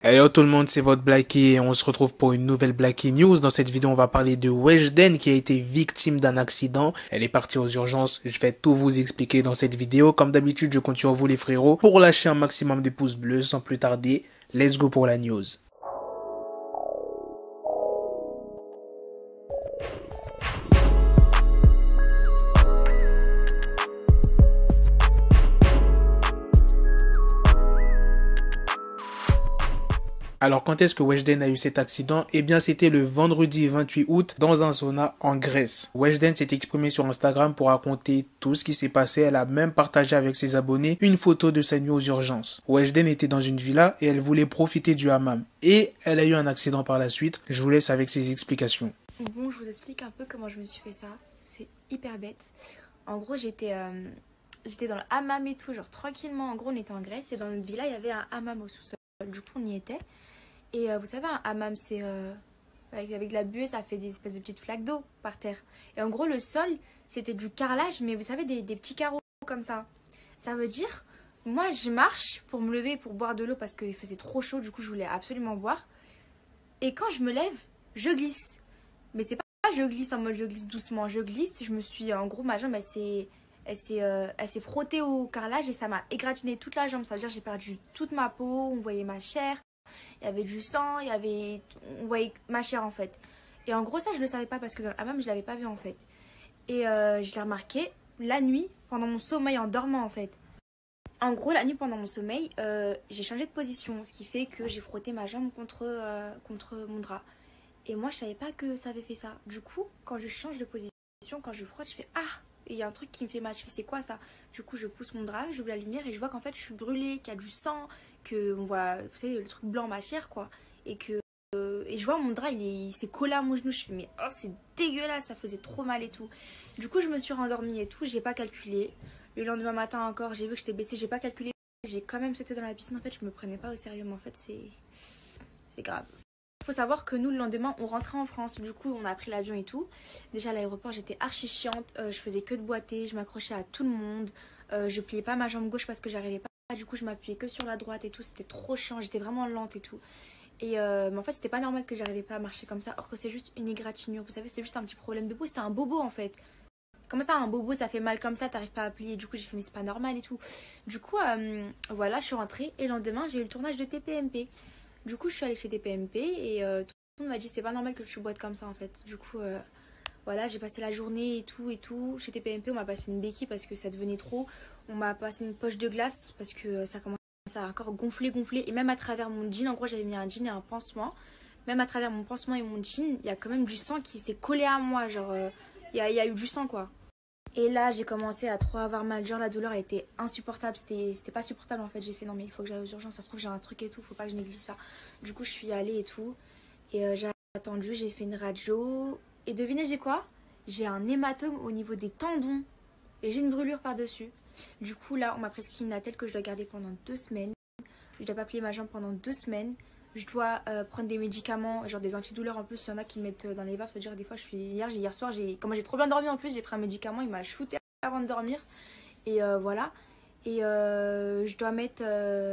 Hey yo tout le monde, c'est votre Blackie et on se retrouve pour une nouvelle Blackie News. Dans cette vidéo, on va parler de Weshden qui a été victime d'un accident. Elle est partie aux urgences. Je vais tout vous expliquer dans cette vidéo. Comme d'habitude, je compte sur vous les frérots pour lâcher un maximum de pouces bleus. Sans plus tarder, let's go pour la news. Alors quand est-ce que Weshden a eu cet accident? Eh bien c'était le vendredi 28 août dans un sauna en Grèce. Weshden s'est exprimée sur Instagram pour raconter tout ce qui s'est passé. Elle a même partagé avec ses abonnés une photo de sa nuit aux urgences. Weshden était dans une villa et elle voulait profiter du hammam. Et elle a eu un accident par la suite. Je vous laisse avec ses explications. Bon, je vous explique un peu comment je me suis fait ça. C'est hyper bête. En gros, j'étais dans le hammam et tout, genre tranquillement. En gros, on était en Grèce et dans notre villa, il y avait un hammam au sous-sol. Du coup, on y était. Et vous savez, un hammam, c'est avec la buée, ça fait des espèces de petites flaques d'eau par terre. Et en gros, le sol, c'était du carrelage, mais vous savez, des petits carreaux comme ça. Ça veut dire, moi, je marche pour me lever, pour boire de l'eau parce qu'il faisait trop chaud. Du coup, je voulais absolument boire. Et quand je me lève, je glisse. Mais c'est pas je glisse en mode je glisse doucement. Je glisse, je me suis, en gros, ma jambe, elle s'est frottée au carrelage et ça m'a égratigné toute la jambe. Ça veut dire que j'ai perdu toute ma peau, on voyait ma chair. Il y avait du sang, on voyait ma chair en fait. Et en gros ça je le savais pas parce que dans le hammam je l'avais pas vu en fait. Et je l'ai remarqué la nuit pendant mon sommeil en dormant en fait. En gros la nuit pendant mon sommeil j'ai changé de position. Ce qui fait que j'ai frotté ma jambe contre mon drap. Et moi je savais pas que ça avait fait ça. Du coup quand je change de position, quand je frotte je fais ah. Et il y a un truc qui me fait mal, je fais c'est quoi ça? Du coup je pousse mon drap, j'ouvre la lumière et je vois qu'en fait je suis brûlée, qu'il y a du sang, que on voit, vous savez, le truc blanc ma chair quoi. Et je vois mon drap il s'est collé à mon genou, je fais mais oh c'est dégueulasse, ça faisait trop mal et tout. Du coup je me suis rendormie et tout, j'ai pas calculé. Le lendemain matin encore, j'ai vu que j'étais blessée, j'ai pas calculé. J'ai quand même sauté dans la piscine, en fait je me prenais pas au sérieux, mais en fait c'est grave. Il faut savoir que nous le lendemain on rentrait en France, du coup on a pris l'avion et tout. Déjà à l'aéroport j'étais archi chiante, je faisais que de boiter, je m'accrochais à tout le monde, je pliais pas ma jambe gauche parce que j'arrivais pas, du coup je m'appuyais que sur la droite et tout, c'était trop chiant, j'étais vraiment lente et tout. Et mais en fait c'était pas normal que j'arrivais pas à marcher comme ça, or que c'est juste une égratignure, vous savez c'est juste un petit problème de peau, c'était un bobo en fait. Comme ça un bobo ça fait mal comme ça, t'arrives pas à plier, du coup j'ai fait mais c'est pas normal et tout. Du coup voilà je suis rentrée et le lendemain j'ai eu le tournage de TPMP. Du coup, je suis allée chez TPMP et tout le monde m'a dit c'est pas normal que tu boites comme ça en fait. Du coup, voilà, j'ai passé la journée et tout. Chez TPMP, on m'a passé une béquille parce que ça devenait trop. On m'a passé une poche de glace parce que ça commençait à encore gonfler. Et même à travers mon jean, en gros, j'avais mis un jean et un pansement. Même à travers mon pansement et mon jean, il y a quand même du sang qui s'est collé à moi. Genre, il y a eu du sang quoi. Et là, j'ai commencé à trop avoir mal. Genre, la douleur a été insupportable. C'était pas supportable en fait. J'ai fait non, mais il faut que j'aille aux urgences. Ça se trouve, j'ai un truc et tout. Faut pas que je néglige ça. Du coup, je suis allée et tout. Et j'ai attendu. J'ai fait une radio. Et devinez, j'ai quoi? J'ai un hématome au niveau des tendons. Et j'ai une brûlure par-dessus. Du coup, là, on m'a prescrit une attelle que je dois garder pendant 2 semaines. Je dois pas plier ma jambe pendant 2 semaines. Je dois prendre des médicaments, genre des antidouleurs en plus. Il y en a qui mettent dans les vapes. C'est-à-dire, des fois, hier soir, comme j'ai trop bien dormi en plus, j'ai pris un médicament. Il m'a shooté avant de dormir. Et voilà. Et je dois mettre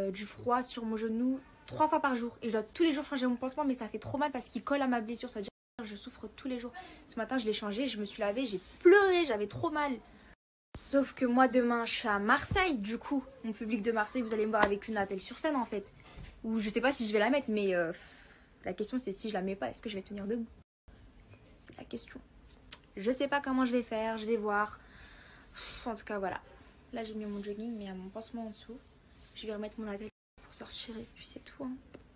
du froid sur mon genou 3 fois par jour. Et je dois tous les jours changer mon pansement. Mais ça fait trop mal parce qu'il colle à ma blessure. C'est-à-dire, je souffre tous les jours. Ce matin, je l'ai changé. Je me suis lavée. J'ai pleuré. J'avais trop mal. Sauf que moi, demain, je suis à Marseille. Du coup, mon public de Marseille, vous allez me voir avec une attelle sur scène en fait. Ou je sais pas si je vais la mettre, mais la question c'est si je la mets pas, est-ce que je vais tenir debout? C'est la question. Je sais pas comment je vais faire, je vais voir. En tout cas, voilà. Là, j'ai mis mon jogging, mais il y a mon pansement en dessous. Je vais remettre mon attelle pour sortir et puis c'est tout. Hein.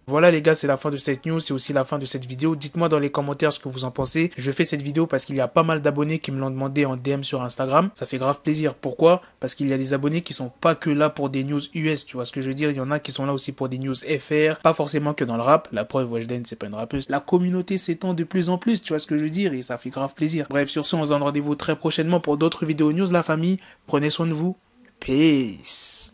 Voilà les gars, c'est la fin de cette news, c'est aussi la fin de cette vidéo. Dites-moi dans les commentaires ce que vous en pensez. Je fais cette vidéo parce qu'il y a pas mal d'abonnés qui me l'ont demandé en DM sur Instagram. Ça fait grave plaisir. Pourquoi? Parce qu'il y a des abonnés qui sont pas que là pour des news US, tu vois ce que je veux dire. Il y en a qui sont là aussi pour des news FR, pas forcément que dans le rap. La preuve, Weshden, c'est pas une rappeuse. La communauté s'étend de plus en plus, tu vois ce que je veux dire, et ça fait grave plaisir. Bref, sur ce, on se donne rendez-vous très prochainement pour d'autres vidéos news, la famille. Prenez soin de vous. Peace.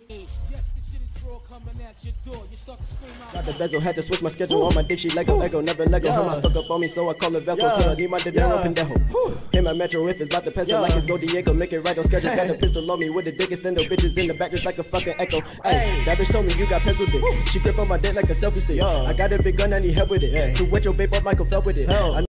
Got the bezel, had to switch my schedule on my dick, she Lego, never Lego. Her stuck up on me, so I call her Velcro. Till I need my dinero pendejo. Hit my metro if it's about to pencil like it's Go Diego. Make it right on schedule. Got the pistol on me with the dick extendo. Bitches in the back just like a fucking echo. Hey, that bitch told me you got pencil dick. She grip on my dick like a selfie stick. I got a big gun, I need help with it. To wet your babe up, Michael fell with it.